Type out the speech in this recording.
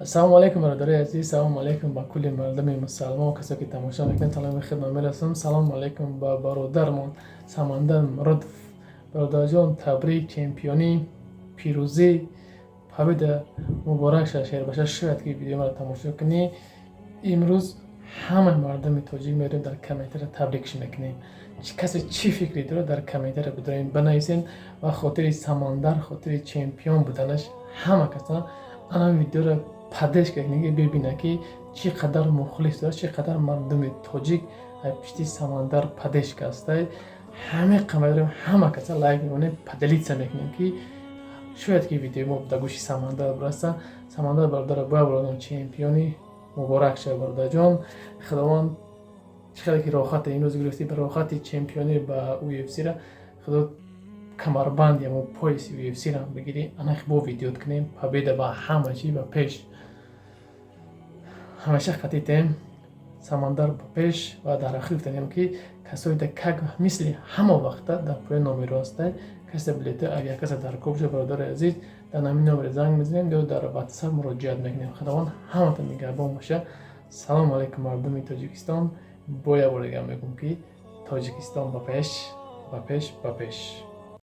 السلام علیکم برادرای عزیز، سلام علیکم با کل مردم مسلمان و کسایی که تماشا میکنن. سلام خدمت میرسونم. سلام علیکم با برادرمون سمندر رد. برادر جان تبریک، چمپیونی، پیروزی، победа مبارک شه. شیر باشه. شاید که ویدیو ما تماشا کنی امروز همه مردم تاجیک میریم در کامنتر تبریکش میکنیم. کسی چی فکری داره در کامنتر بدارین بنویسین و خاطر سمندر، خاطر چمپیون بودنش همه کسا انا ویدیو رو پدش کنید ببینه که چقدر مخلص داره، چقدر مردم تاجیک پشتی سمندر پدش کسته. همه قمریم همه کسا لایک میکنه پدلیت میکنیم که شاید که ویدیو ما در گوشی سمندر برسه. سمندر برادر با چمپیونی مبارک شه برادر جان. خداوند چقدر که راحت این روز گرفتی به راحت چمپیونی با او اف سی را خدا کمربند یا پایس او اف سی را بگیری انا با ویدیو کنیم победа با همه چی با پیش. همیشه خطیتیم سمندر با پیش و در اخیر تنیم که کسایی در کگ مثل همه وقت در پای نامی راسته کسی بلیته اگر کسی در کوبش برادر عزیز در نامی نامر زنگ میزنیم یا در واتساپ مراجعت میکنیم. خداوند همه تا نگهبان باشه. سلام علیکم مردم تاجیکستان. باید بارگم میگم که تاجیکستان با پیش، با پیش، با پیش.